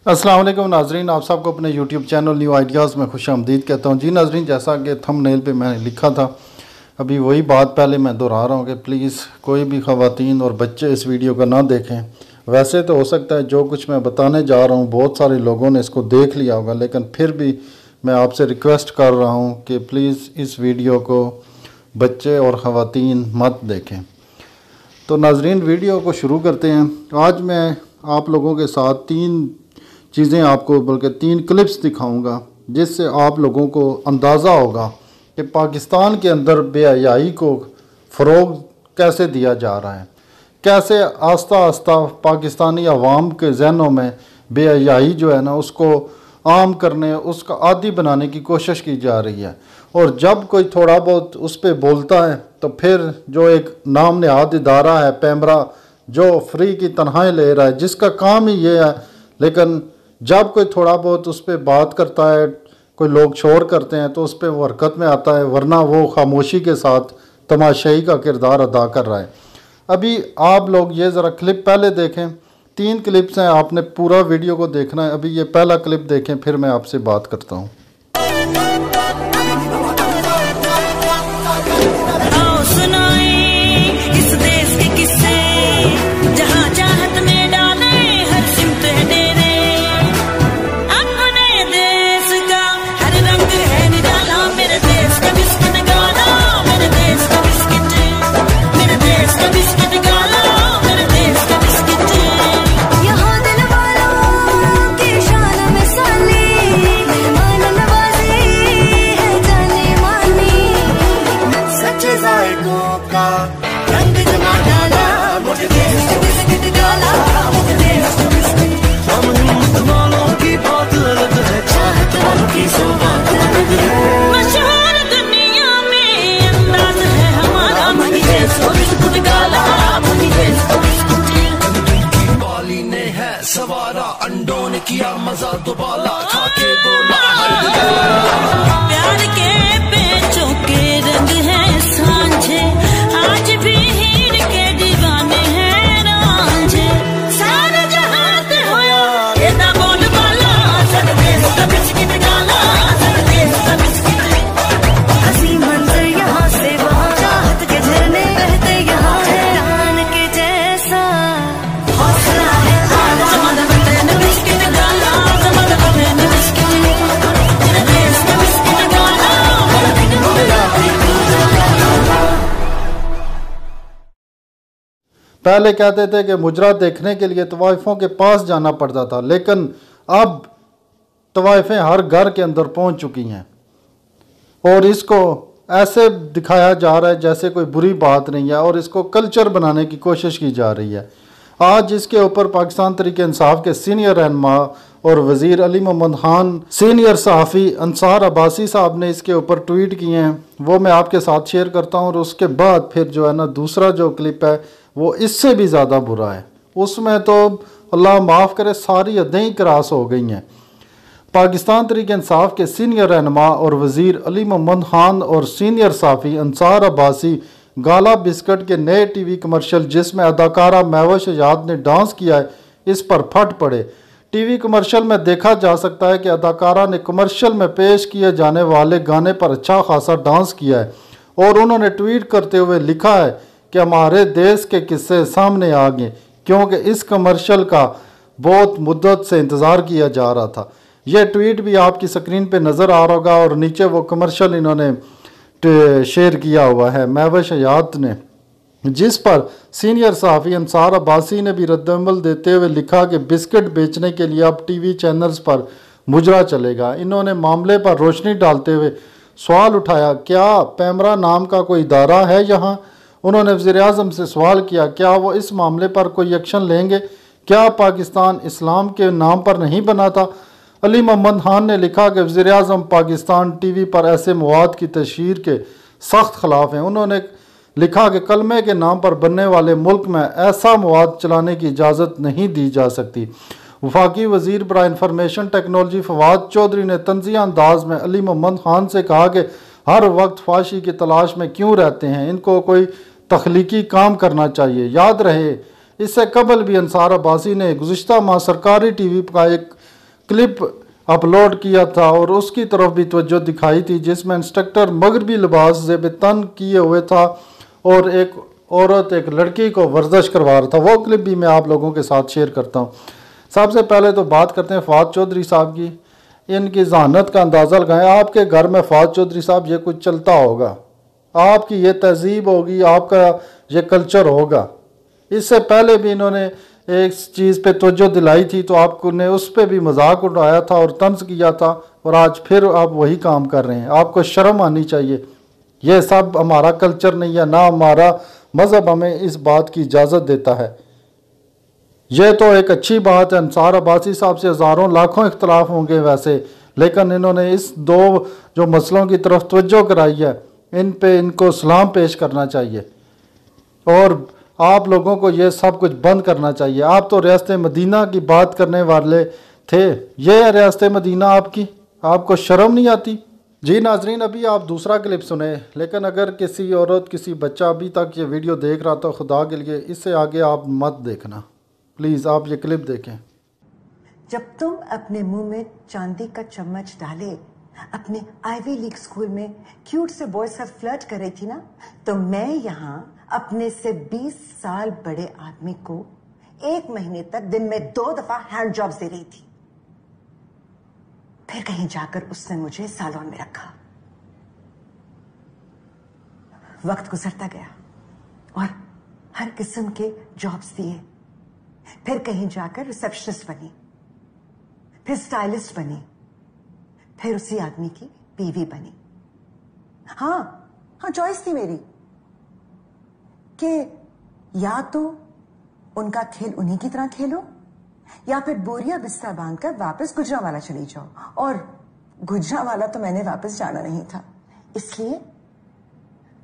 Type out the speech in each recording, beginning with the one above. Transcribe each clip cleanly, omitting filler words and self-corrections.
अस्सलाम वालेकुम नाजरीन, आप सबको अपने यूट्यूब चैनल न्यू आइडियाज़ में खुश आमदीद कहता हूँ। जी नाजरीन, जैसा कि थंबनेल पे मैंने लिखा था, अभी वही बात पहले मैं दोहरा रहा हूँ कि प्लीज़ कोई भी ख़वातीन और बच्चे इस वीडियो को ना देखें। वैसे तो हो सकता है जो कुछ मैं बताने जा रहा हूँ बहुत सारे लोगों ने इसको देख लिया होगा, लेकिन फिर भी मैं आपसे रिक्वेस्ट कर रहा हूँ कि प्लीज़ इस वीडियो को बच्चे और ख़वातीन मत देखें। तो नाजरीन, वीडियो को शुरू करते हैं। आज मैं आप लोगों के साथ तीन चीज़ें आपको बल्कि तीन क्लिप्स दिखाऊंगा जिससे आप लोगों को अंदाज़ा होगा कि पाकिस्तान के अंदर बेहयाई को फ़रोग़ कैसे दिया जा रहा है, कैसे आस्ता आस्ता पाकिस्तानी अवाम के जहनों में बेहयाई जो है ना उसको आम करने, उसका आदी बनाने की कोशिश की जा रही है। और जब कोई थोड़ा बहुत उस पर बोलता है तो फिर जो एक नाम नहाद इदारा है पैमरा, जो फ्री की तनख्वाहें ले रहा है, जिसका काम ही ये है, लेकिन जब कोई थोड़ा बहुत उस पर बात करता है, कोई लोग शोर करते हैं तो उस पर वो हरकत में आता है, वरना वो खामोशी के साथ तमाशाई का किरदार अदा कर रहा है। अभी आप लोग ये ज़रा क्लिप पहले देखें। तीन क्लिप्स हैं, आपने पूरा वीडियो को देखना है। अभी ये पहला क्लिप देखें, फिर मैं आपसे बात करता हूँ। सवारा अंडों ने किया मजा दोबारा, खाके बोला प्यार के पेचों के रंग है सांझे, आज भी हीर के दीवाने हैं रांझे। सारे जहां से होया ये ना बोल वाला, सर देश का बिस्किट डाला, सर देश का बिस्किट। हंसी मंजर यहाँ से वहाँ, चाहत के झरने बहते यहाँ है, चांद के जैसा हौसला है। पहले कहते थे कि मुजरा देखने के लिए तवाइफों के पास जाना पड़ता था, लेकिन अब तवाइफें हर घर के अंदर पहुंच चुकी हैं और इसको ऐसे दिखाया जा रहा है जैसे कोई बुरी बात नहीं है और इसको कल्चर बनाने की कोशिश की जा रही है। आज इसके ऊपर पाकिस्तान तहरीक इंसाफ के सीनियर रहनुमा और वज़ीर अली मोहम्मद खान, सीनियर सहाफ़ी अंसार अब्बासी साहब ने इसके ऊपर ट्वीट किए हैं, वो मैं आपके साथ शेयर करता हूँ। और उसके बाद फिर जो है ना दूसरा जो क्लिप है वो इससे भी ज़्यादा बुरा है। उसमें तो अल्लाह माफ़ करे सारी हदें ही क्रॉस हो गई हैं। पाकिस्तान तहरीक इंसाफ के सीनियर रहनुमा और वज़ीर अली मोहम्मद खान और सीनियर सहाफ़ी अंसार अब्बासी गाला बिस्किट के नए टीवी कमर्शियल जिसमें अदाकारा महवश याद ने डांस किया है, इस पर फट पड़े। टीवी कमर्शियल में देखा जा सकता है कि अदाकारा ने कमर्शियल में पेश किए जाने वाले गाने पर अच्छा खासा डांस किया है और उन्होंने ट्वीट करते हुए लिखा है कि हमारे देश के किस्से सामने आ गए क्योंकि इस कमर्शियल का बहुत मुद्दत से इंतज़ार किया जा रहा था। यह ट्वीट भी आपकी स्क्रीन पे नज़र आ रहा होगा और नीचे वो कमर्शियल इन्होंने शेयर किया हुआ है महवश याद ने, जिस पर सीनियर सहाफ़ी अंसार अब्बासी ने भी रद्दअमल देते हुए लिखा कि बिस्किट बेचने के लिए अब टीवी चैनल्स पर मुजरा चलेगा। इन्होंने मामले पर रोशनी डालते हुए सवाल उठाया, क्या पैमरा नाम का कोई इदारा है यहाँ? उन्होंने वज़ीर-ए-आज़म से सवाल किया, क्या वो इस मामले पर कोई एक्शन लेंगे? क्या पाकिस्तान इस्लाम के नाम पर नहीं बना था? अली मोहम्मद खान ने लिखा कि वज़ीर-ए-आज़म पाकिस्तान टीवी पर ऐसे मवाद की तशहीर के सख्त खिलाफ हैं। उन्होंने लिखा कि कलमे के नाम पर बनने वाले मुल्क में ऐसा मवाद चलाने की इजाज़त नहीं दी जा सकती। वफाकी वज़ीर बरा इंफॉर्मेशन टेक्नोलॉजी फवाद चौधरी ने तंज़िया अंदाज में अली मोहम्मद खान से कहा कि हर वक्त फाशी की तलाश में क्यों रहते हैं, इनको कोई तख्लीकी काम करना चाहिए। याद रहे इससे कबल भी अंसार अब्बासी ने गुज़िश्ता माह सरकारी टीवी का एक क्लिप अपलोड किया था और उसकी तरफ भी तवज्जो दिखाई थी, जिसमें इंस्ट्रक्टर मगरबी लिबास से तन किए हुए था और एक औरत एक लड़की को वर्जिश करवा रहा था। वो क्लिप भी मैं आप लोगों के साथ शेयर करता हूँ। सबसे पहले तो बात करते हैं फवाद चौधरी साहब की। इनकी जहानत का अंदाज़ा लगाएं। आपके घर में फवाद चौधरी साहब ये कुछ चलता होगा, आपकी ये तहजीब होगी, आपका ये कल्चर होगा। इससे पहले भी इन्होंने एक चीज़ पे तवज्जो दिलाई थी तो आपको ने उस पर भी मजाक उड़ाया था और तंज किया था, और आज फिर आप वही काम कर रहे हैं। आपको शर्म आनी चाहिए। ये सब हमारा कल्चर नहीं है, ना हमारा मज़हब हमें इस बात की इजाज़त देता है। ये तो एक अच्छी बात है, अंसार अब्बासी साहब से हज़ारों लाखों इख्तलाफ होंगे वैसे, लेकिन इन्होंने इस दो जो मसलों की तरफ तवज्जो कराई है, इन पे इनको सलाम पेश करना चाहिए और आप लोगों को ये सब कुछ बंद करना चाहिए। आप तो रियासत मदीना की बात करने वाले थे, ये है रियासत मदीना आपकी, आपको शर्म नहीं आती? जी नाजरीन, अभी आप दूसरा क्लिप सुने, लेकिन अगर किसी औरत किसी बच्चा अभी तक ये वीडियो देख रहा था, खुदा के लिए इससे आगे आप मत देखना प्लीज़। आप ये क्लिप देखें। जब तुम अपने मुंह में चांदी का चम्मच डाले अपने आईवी लीग स्कूल में क्यूट से बॉय से फ्लर्ट कर रही थी ना, तो मैं यहाँ अपने से 20 साल बड़े आदमी को 1 महीने तक दिन में 2 दफा हैंड जॉब्स दे रही थी। फिर कहीं जाकर उसने मुझे सालोन में रखा। वक्त गुजरता गया और हर किस्म के जॉब्स दिए। फिर कहीं जाकर रिसेप्शनिस्ट बनी, फिर स्टाइलिस्ट बनी, फिर उसी आदमी की बीवी बनी। हाँ, चॉइस थी मेरी कि या तो उनका खेल उन्हीं की तरह खेलो या फिर बोरिया बिस्तर बांधकर वापस गुजरांवाला चली जाओ। और गुजरांवाला तो मैंने वापस जाना नहीं था, इसलिए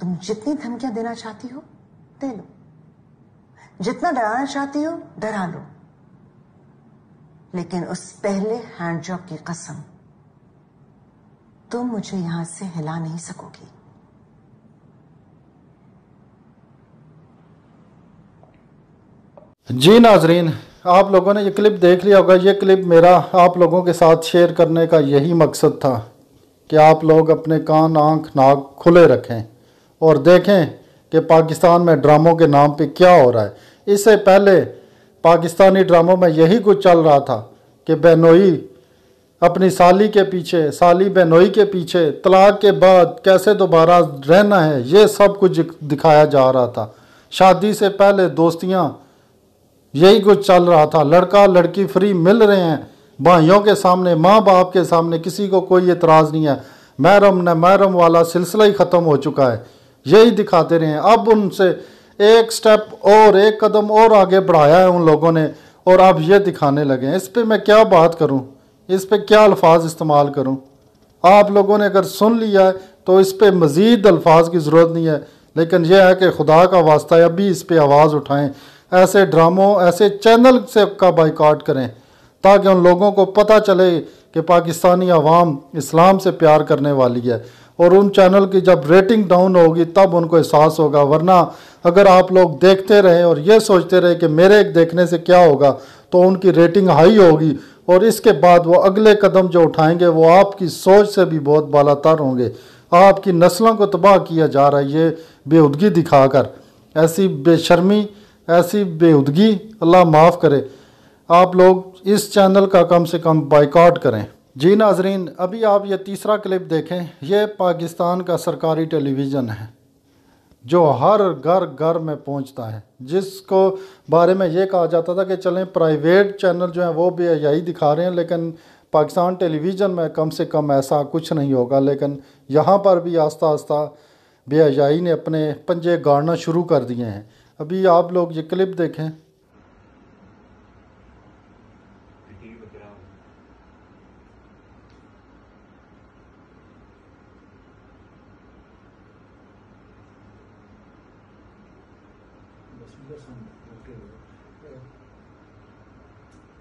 तुम जितनी धमकियां देना चाहती हो दे लो, जितना डराना चाहती हो डरा लो, लेकिन उस पहले हैंड जॉब की कसम, तुम मुझे यहां से हिला नहीं सकोगी। जी नाजरीन, आप लोगों ने ये क्लिप देख लिया होगा। ये क्लिप मेरा आप लोगों के साथ शेयर करने का यही मकसद था कि आप लोग अपने कान आंख नाक खुले रखें और देखें कि पाकिस्तान में ड्रामों के नाम पे क्या हो रहा है। इससे पहले पाकिस्तानी ड्रामों में यही कुछ चल रहा था कि बहनोई अपनी साली के पीछे, साली बहनोई के पीछे, तलाक के बाद कैसे दोबारा रहना है, ये सब कुछ दिखाया जा रहा था। शादी से पहले दोस्तियाँ, यही कुछ चल रहा था। लड़का लड़की फ्री मिल रहे हैं भाइयों के सामने, माँ बाप के सामने, किसी को कोई एतराज़ नहीं है। महरम न महरम वाला सिलसिला ही ख़त्म हो चुका है, यही दिखाते रहे हैं। अब उनसे एक स्टेप और एक कदम और आगे बढ़ाया है उन लोगों ने, और अब ये दिखाने लगे हैं। इस पर मैं क्या बात करूं, इस पर क्या अल्फाज इस्तेमाल करूं? आप लोगों ने अगर सुन लिया है तो इस पर मज़ीद अल्फाज की ज़रूरत नहीं है, लेकिन यह है कि खुदा का वास्ता है अभी इस पर आवाज़ उठाएं। ऐसे ड्रामों, ऐसे चैनल से का बाइकआउट करें ताकि उन लोगों को पता चले कि पाकिस्तानी अवाम इस्लाम से प्यार करने वाली है, और उन चैनल की जब रेटिंग डाउन होगी तब उनको एहसास होगा। वरना अगर आप लोग देखते रहे और ये सोचते रहे कि मेरे देखने से क्या होगा, तो उनकी रेटिंग हाई होगी और इसके बाद वो अगले कदम जो उठाएंगे वो आपकी सोच से भी बहुत बालातर होंगे। आपकी नस्लों को तबाह किया जा रहा है ये बेहुदगी दिखाकर। ऐसी बेशर्मी, ऐसी बेहुदगी अल्लाह माफ़ करे। आप लोग इस चैनल का कम से कम बाइकआउट करें। जी नाजरीन, अभी आप ये तीसरा क्लिप देखें। ये पाकिस्तान का सरकारी टेलीविज़न है जो हर घर घर में पहुंचता है, जिसको बारे में ये कहा जाता था कि चलें प्राइवेट चैनल जो हैं वो भी यही दिखा रहे हैं, लेकिन पाकिस्तान टेलीविज़न में कम से कम ऐसा कुछ नहीं होगा। लेकिन यहाँ पर भी आस्ता आस्ता बेहयाई ने अपने पंजे गाड़ना शुरू कर दिए हैं। अभी आप लोग ये क्लिप देखें।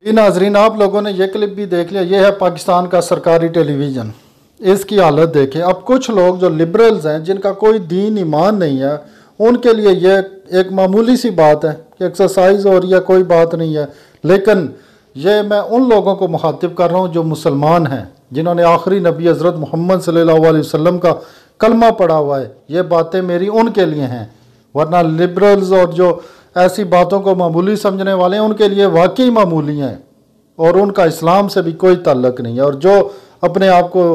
नाजरीन, आप लोगों ने ये क्लिप भी देख लिया। ये है पाकिस्तान का सरकारी टेलीविज़न, इसकी हालत देखें। अब कुछ लोग जो लिबरल्स हैं, जिनका कोई दीन ईमान नहीं है, उनके लिए ये एक मामूली सी बात है कि एक्सरसाइज हो रही है, कोई बात नहीं है। लेकिन ये मैं उन लोगों को मुखातिब कर रहा हूँ जो मुसलमान हैं, जिन्होंने आखिरी नबी हज़रत मोहम्मद सल्लल्लाहु अलैहि वसल्लम का कलमा पढ़ा हुआ है। ये बातें मेरी उनके लिए हैं, वरना लिबरल्स और जो ऐसी बातों को मामूली समझने वाले हैं उनके लिए वाकई मामूली हैं और उनका इस्लाम से भी कोई ताल्लुक़ नहीं है। और जो अपने आप को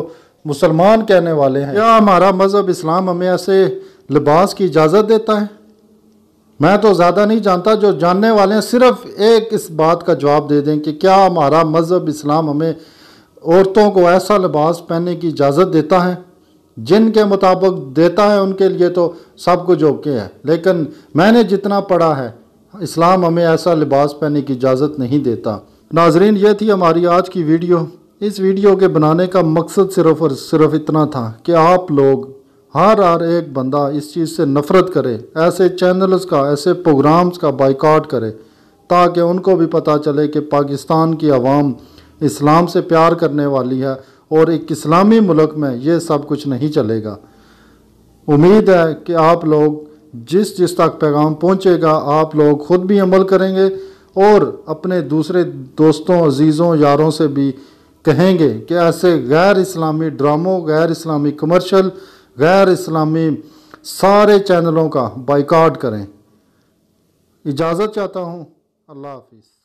मुसलमान कहने वाले हैं, क्या हमारा मज़हब इस्लाम हमें ऐसे लिबास की इजाज़त देता है? मैं तो ज़्यादा नहीं जानता, जो जानने वाले हैं सिर्फ एक इस बात का जवाब दे दें कि क्या हमारा मज़हब इस्लाम हमें औरतों को ऐसा लिबास पहनने की इजाज़त देता है? जिनके मुताबिक देता है उनके लिए तो सब कुछ ओके है, लेकिन मैंने जितना पढ़ा है इस्लाम हमें ऐसा लिबास पहनने की इजाज़त नहीं देता। नाजरीन, ये थी हमारी आज की वीडियो। इस वीडियो के बनाने का मकसद सिर्फ़ और सिर्फ इतना था कि आप लोग हर एक बंदा इस चीज़ से नफ़रत करे, ऐसे चैनल्स का, ऐसे प्रोग्राम्स का बाइकआउट करे, ताकि उनको भी पता चले कि पाकिस्तान की आवाम इस्लाम से प्यार करने वाली है और एक इस्लामी मुल्क में ये सब कुछ नहीं चलेगा। उम्मीद है कि आप लोग जिस तक पैगाम पहुँचेगा आप लोग ख़ुद भी अमल करेंगे और अपने दूसरे दोस्तों, अजीज़ों, यारों से भी कहेंगे कि ऐसे गैर इस्लामी ड्रामों, गैर इस्लामी कमर्शियल, गैर इस्लामी सारे चैनलों का बाइकआउट करें। इजाज़त चाहता हूँ। अल्लाह हाफिज़।